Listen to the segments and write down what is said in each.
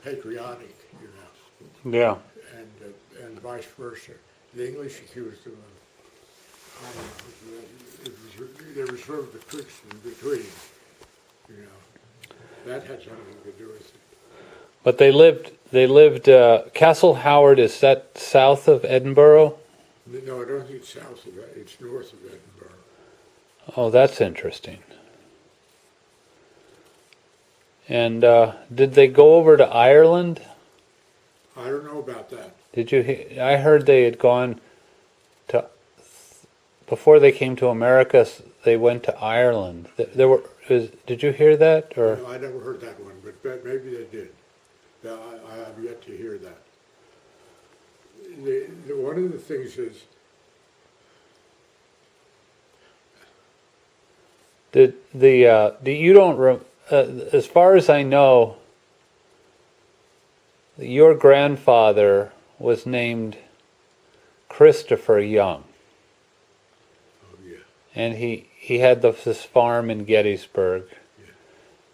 patriotic, Yeah. and vice versa. The English accused them of, they were sort of the crooks in between, That had something to do with it. But they lived, Castle Howard, is that south of Edinburgh? No, I don't think it's south of that. It's north of Edinburgh. Oh, that's interesting. And did they go over to Ireland? I don't know about that. Did you hear? I heard they had gone to, before they came to America, they went to Ireland. Did you hear that? Or No, I never heard that one, but maybe they did. I have yet to hear that. One of the things is, as far as I know, your grandfather was named Christopher Young. oh yeah, And he had this farm in Gettysburg. yeah.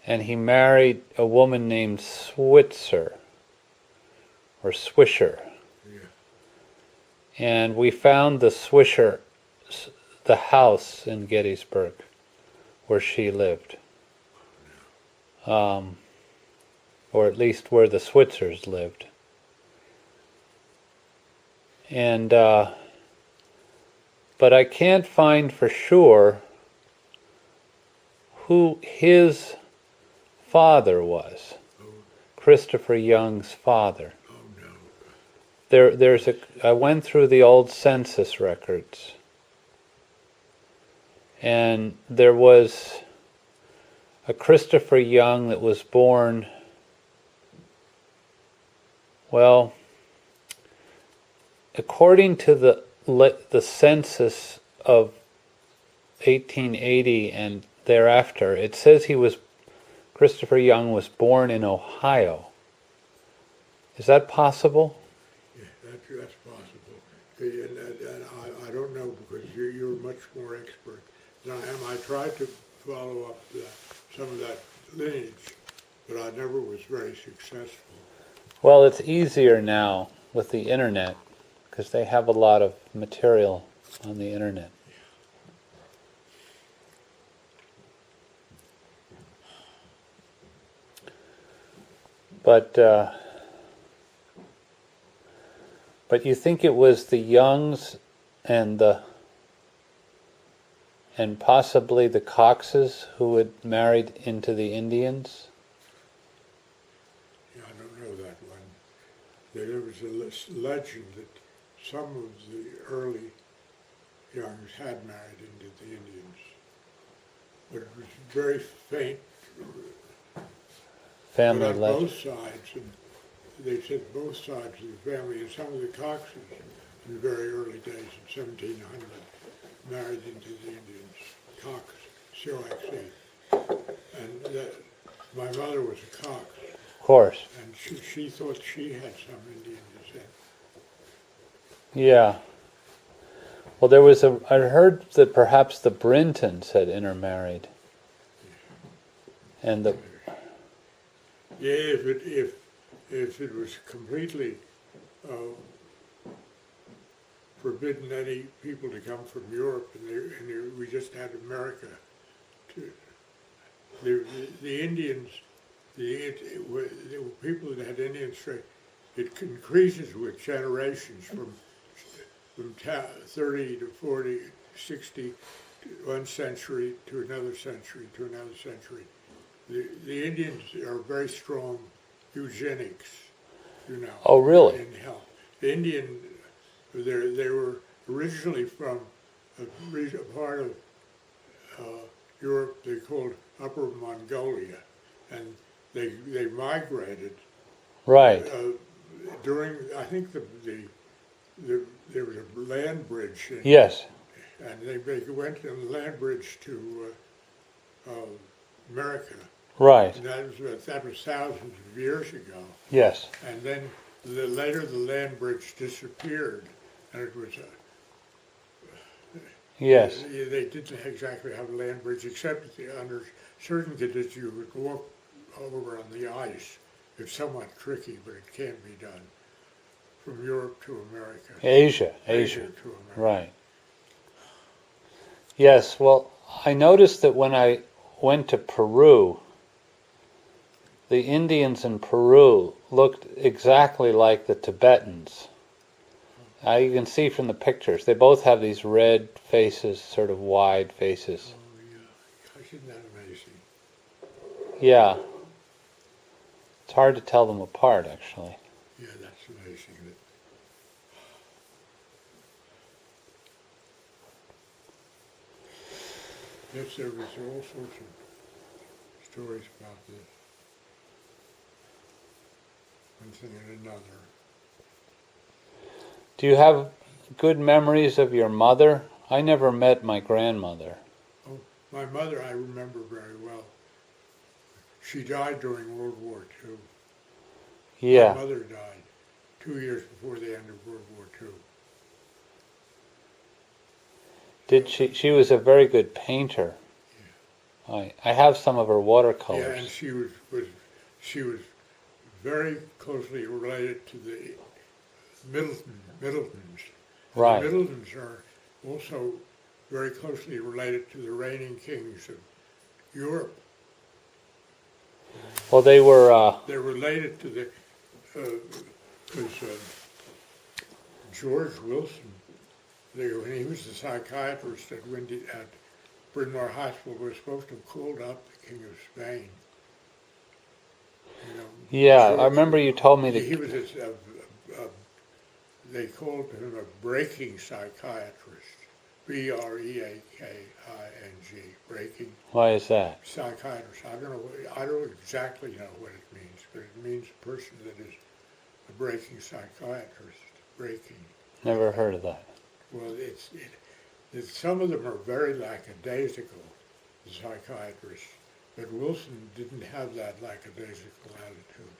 And he married a woman named Switzer, or Swisher. Yeah. And we found the Swisher, the house in Gettysburg, where she lived. Or at least where the Switzers lived. And, but I can't find for sure who his father was. Oh, Christopher Young's father. oh no. I went through the old census records, and there was a Christopher Young that was born, well, according to the census of 1880 and thereafter, it says Christopher Young was born in Ohio. Is that possible? Yeah, that's possible. And I don't know, because you're much more expert than I am. I tried to follow up some of that lineage, but I never was very successful. Well, it's easier now with the internet, because they have a lot of material on the internet. But you think it was the Youngs and possibly the Coxes who had married into the Indians? Yeah, I don't know that one. There was a legend that some of the early Youngs had married into the Indians, but it was very faint. Family but on legend. both sides, and they said both sides of the family, and some of the Coxes in the very early days in 1700 married into the Indians. Cox, C-O-X-E. And my mother was a Cox. Of course. And she thought she had some Indian descent. Yeah. Well, I heard that perhaps the Brintons had intermarried. And Yeah, if it was completely forbidden any people to come from Europe, and we just had America. The Indians, the people that had Indian straight, it increases with generations from 30 to 40, 60, one century to another century to another century. The Indians are very strong eugenics, Oh, really? in health. The Indian, they were originally from a part of Europe they called Upper Mongolia, and they migrated. right. During, I think there was a land bridge. Yes. And they went on the land bridge to America. Right. And that was thousands of years ago. Yes. And then later the land bridge disappeared, and it was Yes. they didn't exactly have a land bridge, except under certain conditions you would go up over on the ice It's somewhat tricky, but it can be done. From Europe to America. Asia to America. Right. Yes, well, I noticed that when I went to Peru, the Indians in Peru looked exactly like the Tibetans. You can see from the pictures, they both have these red faces, sort of wide faces. Oh, yeah. Isn't that amazing? Yeah. It's hard to tell them apart, actually. Yeah, that's amazing. Yes, there was all sorts of stories about this. One thing and another. Do you have good memories of your mother? I never met my grandmother. Oh, my mother I remember very well. She died during World War II. Yeah. My mother died 2 years before the end of World War II. Did she? She was a very good painter. Yeah. I have some of her watercolors. Yeah, and she was very closely related to the Middletons. Right. The Middletons are also very closely related to the reigning kings of Europe. Well, they were. They're related to the because George Wilson, when he was the psychiatrist at Bryn Mawr Hospital, was supposed to have called up the King of Spain. You know, Yeah, George, I remember you told me that. he was they called him a breaking psychiatrist, breaking, breaking. Why is that? Psychiatrist. I don't exactly know what it means, but it means a person that is a breaking psychiatrist. Breaking. Never heard of that. Well, some of them are very lackadaisical, the psychiatrists, but Wilson didn't have that lackadaisical attitude.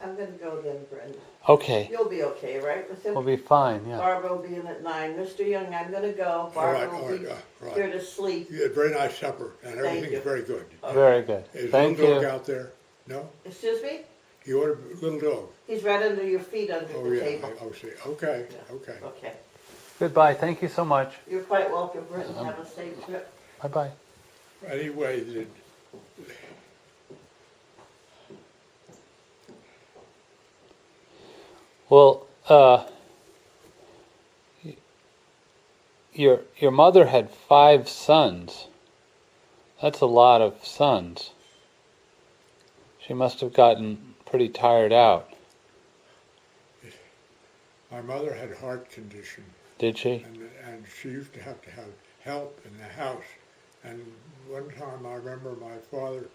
I'm going to go then, Brenda. Okay. You'll be okay, right, with him? We'll be fine, yeah. Barbara will be in at 9. Mr. Young, I'm going to go. Barbara will be here to sleep. You had a very nice supper, and everything's very good. Very good. Is Thank little dog you. out there? No? Excuse me? You ordered little dog? He's right under your feet under Oh, the yeah. table. Oh, see. Okay, Yeah. okay. Okay. Goodbye. Thank you so much. You're quite welcome, Brenda. Have a safe trip. Bye-bye. Anyway, Well, your mother had 5 sons. That's a lot of sons. She must have gotten pretty tired out. my mother had a heart condition. Did she? And she used to have help in the house. And one time I remember my father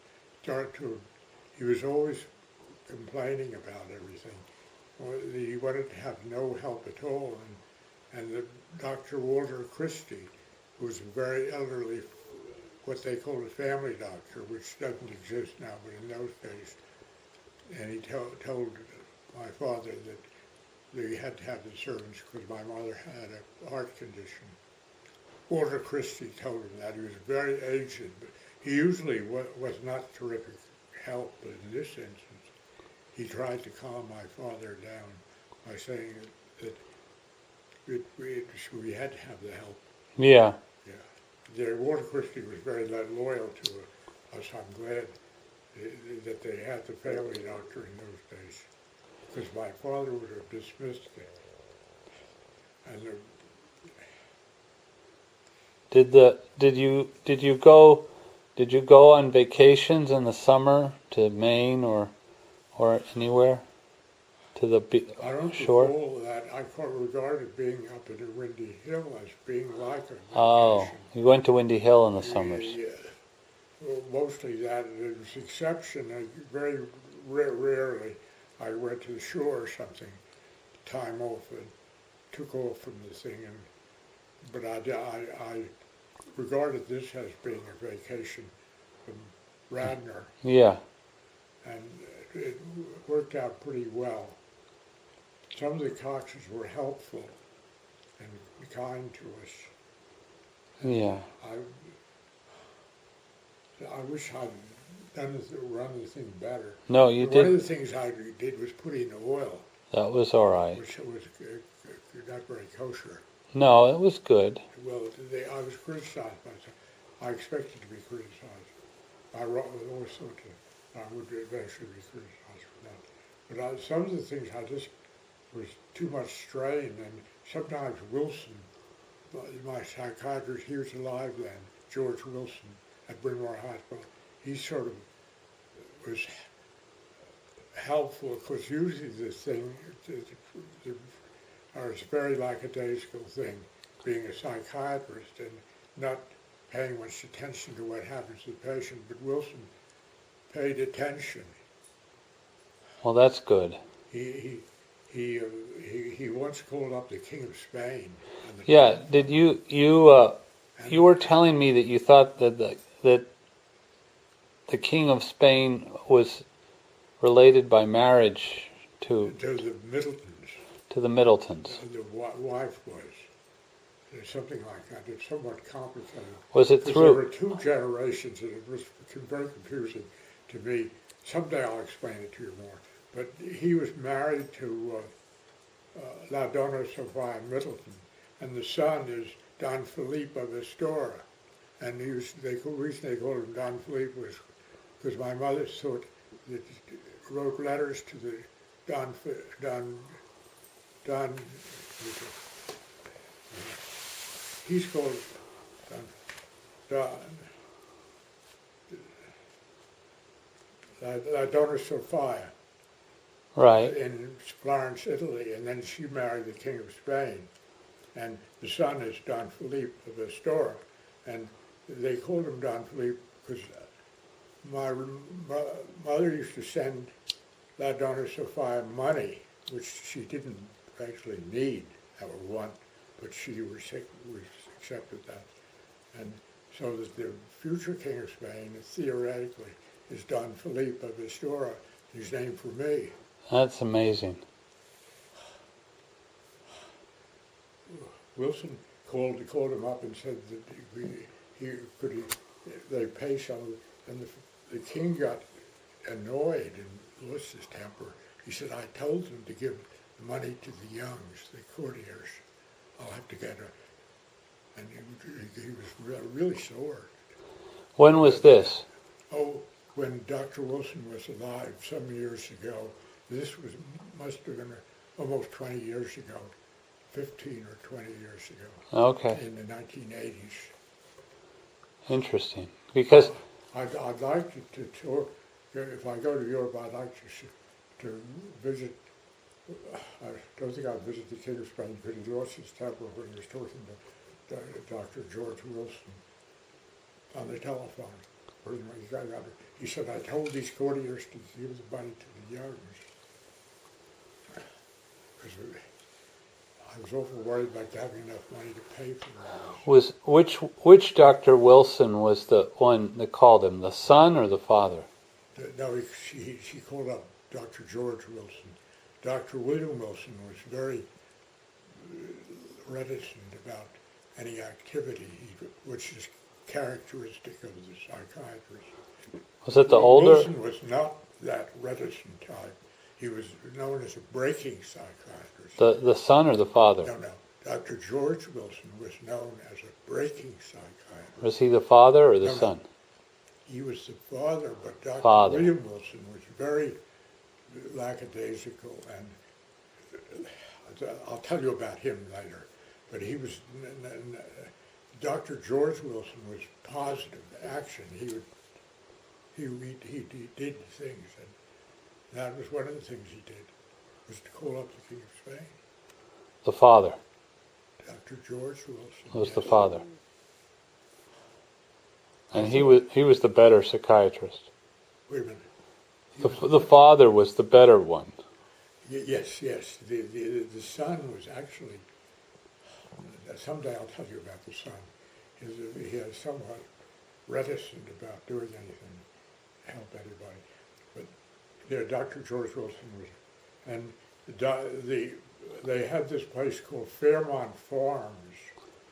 he was always complaining about everything. He wanted to have no help at all. And the Dr. Walter Christie, who was a very elderly, what they called a family doctor, which doesn't exist now, but in those days, and he told my father that they had to have the servants because my mother had a heart condition. Walter Christie told him that. He was very aged, but he usually was not terrific help, but in this instance, he tried to calm my father down by saying that we had to have the help. Yeah. Yeah. Walter Christie was very loyal to us. I'm glad that they had the family doctor in those days, because my father would have dismissed it. And Did you go on vacations in the summer to Maine or anywhere to the I don't shore? recall that. I regarded being up in the Windy Hill as being like a vacation. Oh, you went to Windy Hill in the summers. Yeah. Well, mostly that. There was exception. Very rarely I went to the shore or something, time off, and took off from the thing. But I regarded this as being a vacation from Radnor. Yeah. And it worked out pretty well. Some of the Coxes were helpful and kind to us. Yeah. I wish run the thing better. No, you One of did. the things I did was put in oil, That was all right. which was not very kosher. No, it was good. Well, I was criticized by some. I expected to be criticized. I always thought that I would eventually be criticized for that. But some of the things I just was too much strain, and sometimes Wilson, my psychiatrist, he was alive then, George Wilson at Bryn Mawr Hospital, he sort of was helpful, because usually the thing, or it's a very lackadaisical thing, being a psychiatrist and not paying much attention to what happens to the patient, but Wilson paid attention. Well, that's good. He once called up the King of Spain. Yeah. Did you were telling me that you thought that the King of Spain was related by marriage to the Middletons. To the Middletons. The wife was. There's something like that. It's somewhat complicated. Was it Because through? there were two generations, and it was very confusing to me. Someday I'll explain it to you more. But he was married to La Donna Sophia Middleton, and the son is Don Felipe of Astora. And the reason they called him Don Felipe was because my mother thought that wrote letters to the Don. He's called La Donna Sophia. Right. In Florence, Italy, and then she married the King of Spain. And the son is Don Felipe of Astora. And they called him Don Felipe because my mother used to send La Donna Sophia money, which she didn't actually need or want, but she accepted that. And so that the future King of Spain, theoretically, is Don Felipe of Astora. He's named for me. That's amazing. Wilson called him up and said that they pay some, and the king got annoyed and lost his temper. He said, "I told them to give the money to the youngs, the courtiers. I'll have to get her." And he was really sore. When was this? Oh, when Dr. Wilson was alive some years ago. This must have been almost 20 years ago, 15 or 20 years ago. Okay. In the 1980s. Interesting. Because I'd like to tour, if I go to Europe, I'd like to visit. I don't think I'll visit the King of Spain because he lost his temper when he was talking to Dr. George Wilson on the telephone. He said, "I told these courtiers to give the money to the youngs." Because I was awful worried about having enough money to pay for was which Dr. Wilson was the one that called him, the son or the father? No, she called up Dr. George Wilson. Dr. William Wilson was very reticent about any activity, which is characteristic of the psychiatrist. Was it the older? Wilson was not that reticent type. He was known as a breaking psychiatrist. The son or the father? No. Dr. George Wilson was known as a breaking psychiatrist. Was he the father or the No. son? He was the father, but Dr. Father. William Wilson was very lackadaisical, and I'll tell you about him later. But he was, Dr. George Wilson was positive action. He did things, and that was one of the things he did, was to call up the King of Spain. The father Dr. George Wilson was yes. the father. And he was the better psychiatrist. Wait a minute. The father was the better one. Yes. The son was actually, someday I'll tell you about the son. He was somewhat reticent about doing anything to help anybody. But Dr. George Wilson was, and they had this place called Fairmont Farms,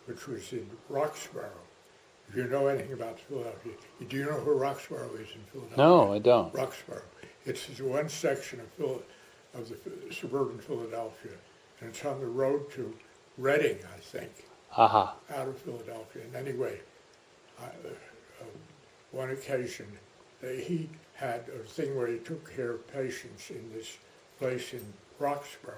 which was in Roxborough, if you know anything about Philadelphia, do you know who Roxborough is in Philadelphia? No, I don't. Roxborough. It's one section of the suburban Philadelphia, and it's on the road to Reading, I think, Aha. out of Philadelphia. And anyway, one occasion, he had a thing where he took care of patients in this place in Roxborough.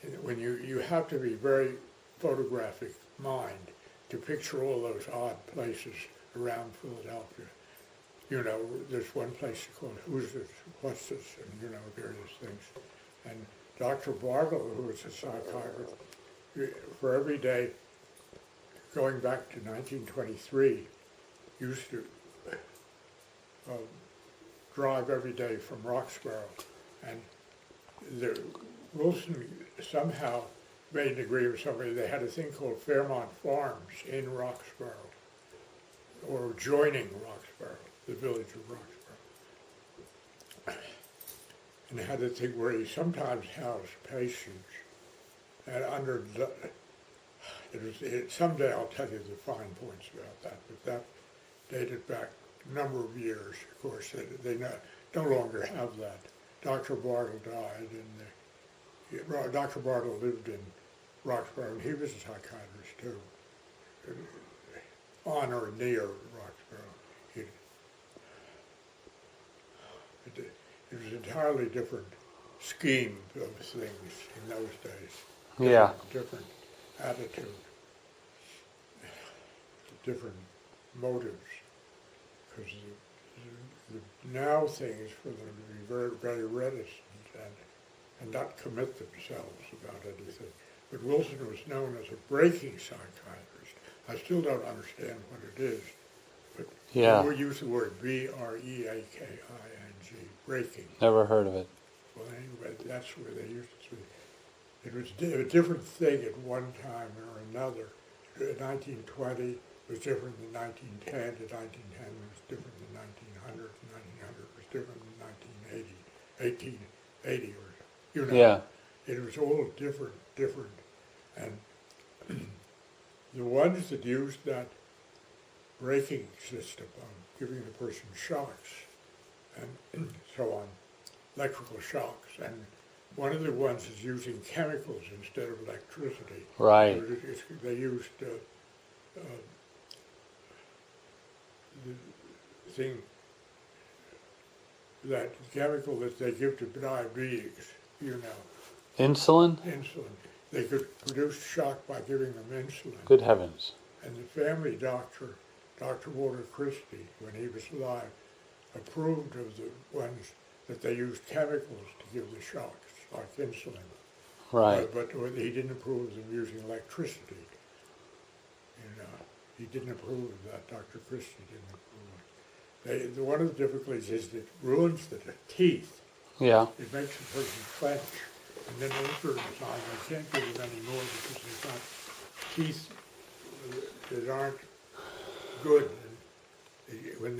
And when you have to be very photographic mind to picture all those odd places around Philadelphia. You know, there's one place called Who's This, What's This, and you know, various things. And Dr. Bartle, who was a psychiatrist, for every day, going back to 1923, used to drive every day from Roxborough. And Wilson somehow made an agreement with somebody. They had a thing called Fairmont Farms in Roxborough, or joining Roxborough, the village of Roxborough. And they had a thing where he sometimes housed patients, and someday I'll tell you the fine points about that, but that dated back a number of years. Of course, they no longer have that. Dr. Bartle died, and Dr. Bartle lived in Roxborough, and he was a psychiatrist too, on or near Roxborough. It was an entirely different scheme of things in those days. Yeah. Different attitude, different motives, because the now thing is for them to be very, very reticent and not commit themselves about anything. But Wilson was known as a breaking psychiatrist. I still don't understand what it is, but Yeah. we use the word breaking, breaking. Never heard of it. Well, anyway, that's where they used it. It was a different thing at one time or another. 1920 was different than 1910, and 1910 was different than 1900, and 1900 was different than 1980, 1880, or, you know. Yeah. It was all different, and the ones that used that braking system of giving the person shocks and so on, electrical shocks, and one of the ones is using chemicals instead of electricity. Right. They used the thing, that chemical that they give to diabetes, you know. Insulin? Insulin. They could produce shock by giving them insulin. Good heavens. And the family doctor, Dr. Walter Christie, when he was alive, approved of the ones that they used chemicals to give the shocks, like insulin. Right. But he didn't approve of them using electricity. And he didn't approve of that. Dr. Christie didn't approve of it. One of the difficulties is that it ruins the teeth. Yeah. It makes the person clench. And then after a time, they can't give them any more because they've got teeth that aren't good. And when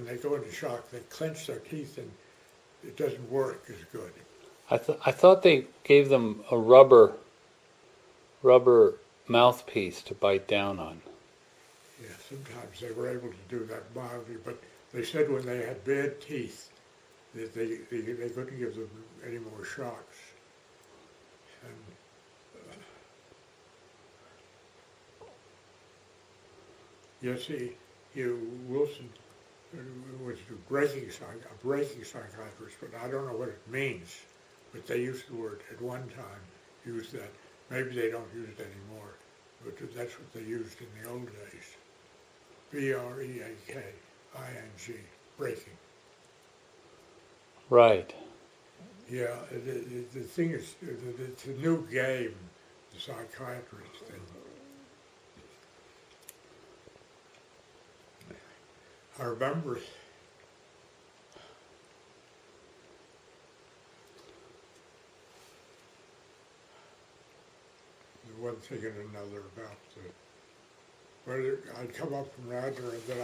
they go into shock, they clench their teeth and it doesn't work as good. I thought they gave them a rubber mouthpiece to bite down on. Yeah, sometimes they were able to do that mildly, but they said when they had bad teeth that they couldn't give them any more shocks. And yes, Wilson was a breaking psychiatrist, but I don't know what it means. But they used the word at one time, used that. Maybe they don't use it anymore, but that's what they used in the old days. breaking, breaking. Right. Yeah, the thing is, it's a new game, the psychiatrist thing. I remember one thing and another about I'd come up from Radnor, and then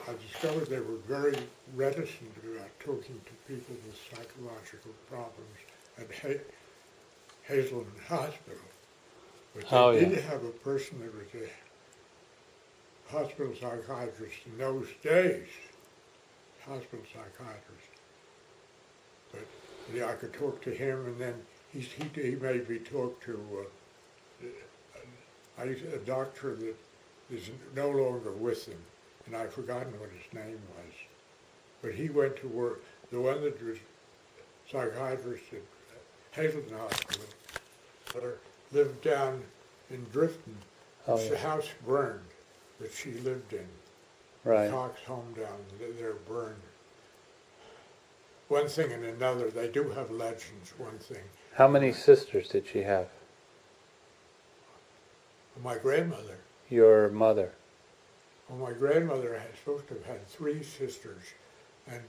I discovered they were very reticent about talking to people with psychological problems at Hazleton Hospital. But they did have a person that was hospital psychiatrist in those days, hospital psychiatrist. But yeah, I could talk to him, and then he made me talk to a doctor that is no longer with them, and I've forgotten what his name was. But he went to work, the one that was psychiatrist at Hazleton Hospital, lived down in Drifton. Oh, The yeah. house burned that she lived in. Right. Cox home down there burned. One thing and another, they do have legends, one thing. How many sisters did she have? My grandmother, Your mother. well, my grandmother had supposed to have had 3 sisters, and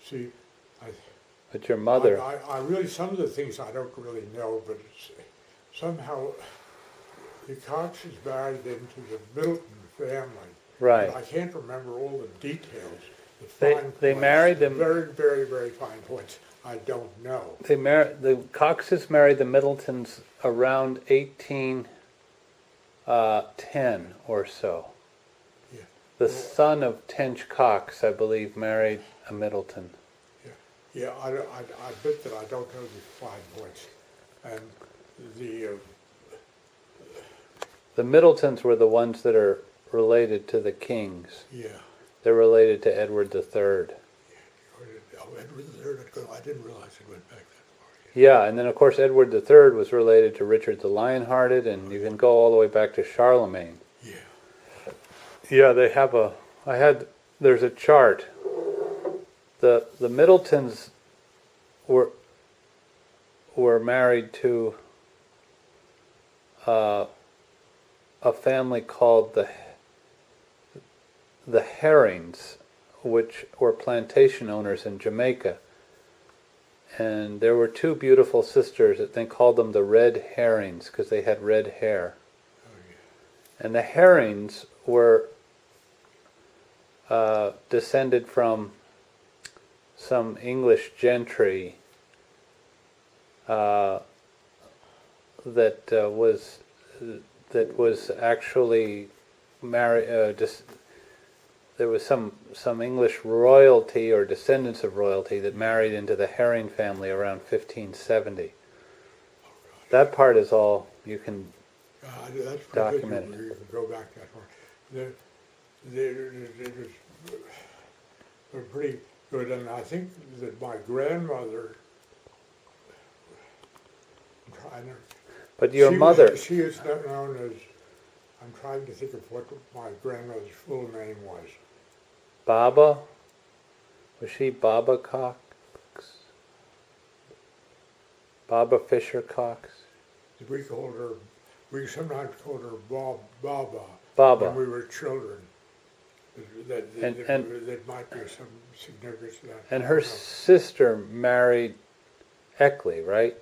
see, But your mother. I really, some of the things I don't really know, but it's, somehow the Coxes married into the Middleton family. Right. But I can't remember all the details. They points, married them. Very, very, very fine points. I don't know. The Coxes married the Middletons around 1810 or so. Yeah. The son of Tench Cox, I believe, married a Middleton. Yeah, I bet that I don't know the fine points. And The Middletons were the ones that are related to the Kings. yeah. They're related to Edward III. Oh, Edward III, I didn't realize it went back that far. Yeah, and then of course Edward III was related to Richard the Lionhearted, and you can go all the way back to Charlemagne. Yeah. Yeah, they have there's a chart. The Middletons were married to a family called the Herrings, which were plantation owners in Jamaica. And there were 2 beautiful sisters that they called them the Red Herrings because they had red hair. Oh, yeah. And the Herrings were descended from some English gentry that was actually married. There was some English royalty or descendants of royalty that married into the Herring family around 1570. That part is all you can That's document pretty good. You can go back that far. They're pretty good, and I think that my grandmother, But your mother, she is known as, I'm trying to think of what my grandmother's full name was. Baba, was she Baba Cox? Baba Fisher Cox? We sometimes called her Baba. Baba. When we were children. That might be some significance to that. And her sister married Eckley, right?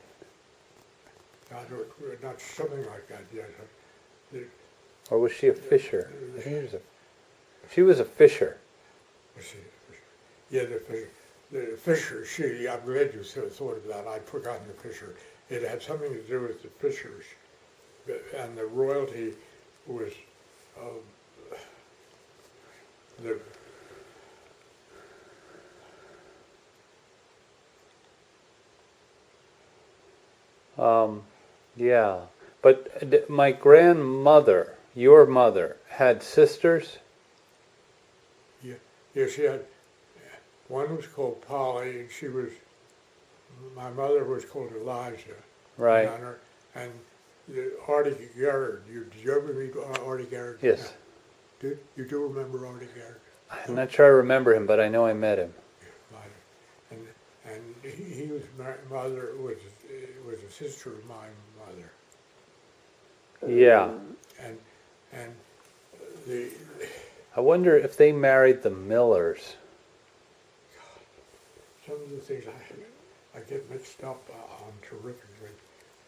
Not something like that, yes. Or was she a Fisher? I think she was a Fisher. Yeah, the Fisher, I'm glad you thought of that. I'd forgotten the Fisher. It had something to do with the Fishers. And the royalty was yeah. But my grandmother, your mother, had sisters? Yeah, she had, one was called Polly, and my mother was called Elijah. Right. And Artie Garrett, did you ever meet Artie Garrett? Yes. You do remember Artie Garrett? I'm not sure I remember him, but I know I met him. And he was, my mother was a sister of my mother. Yeah. And I wonder if they married the Millers. some of the things I get mixed up on terrifically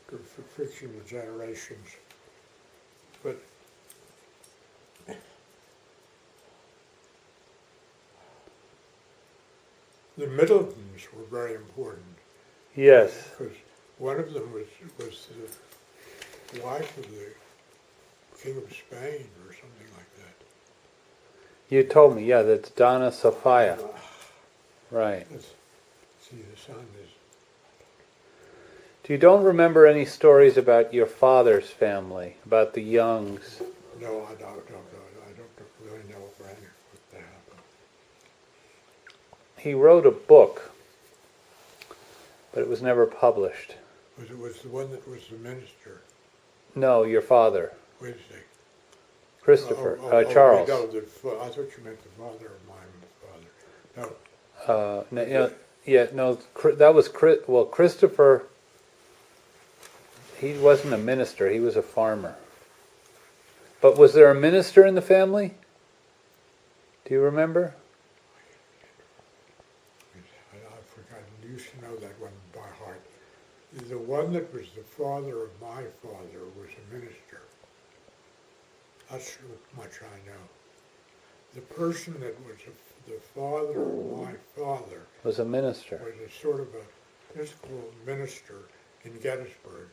for fixing the generations. But the Middletons were very important. Yes. Because one of them was the wife of King of Spain or something like that. You told me, yeah, that's Donna Sophia. Right. Let's see, the sun is... You don't remember any stories about your father's family, about the Youngs? No, I don't really know what happened. He wrote a book, but it was never published. Was the one that was the minister? No, your father. Wait a second. Christopher. Charles. No, I thought you meant the father of my father. No. That was Christopher. He wasn't a minister, he was a farmer. But was there a minister in the family? Do you remember? I've forgotten. You used to know that one by heart. The one that was the father of my father was a minister. That's how much I know. The person that was the father of my father Was a minister. was a sort of a Episcopal minister in Gettysburg.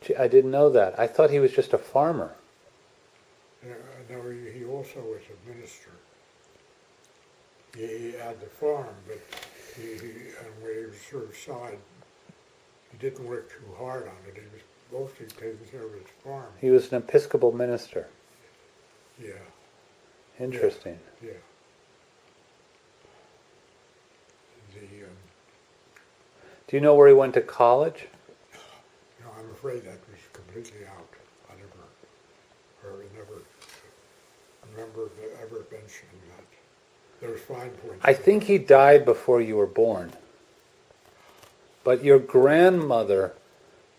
Gee, I didn't know that. I thought he was just a farmer. No, he also was a minister. He had the farm, but and when he was sort of side, he didn't work too hard on it. He was mostly taking care of his farm. He was an Episcopal minister. Yeah. Interesting. Yeah. Do you know where he went to college? No, I'm afraid that was completely out. I never remember ever mentioning that. There's fine points. I think he died before you were born. But your grandmother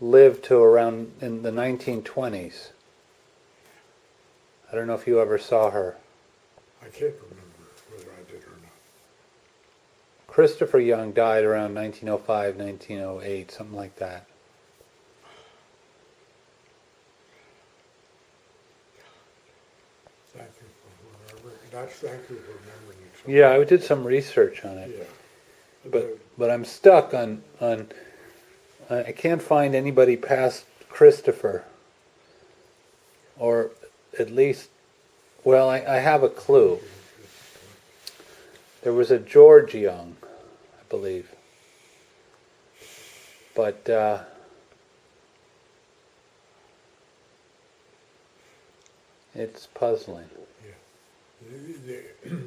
lived to around in the 1920s. I don't know if you ever saw her. I can't remember whether I did or not. Christopher Young died around 1905, 1908, something like that. Thank you for remembering it. So Yeah, I did some research on it. Yeah. But I'm stuck on I can't find anybody past Christopher. Or at least, well, I have a clue. There was a George Young, I believe. But it's puzzling. Yeah.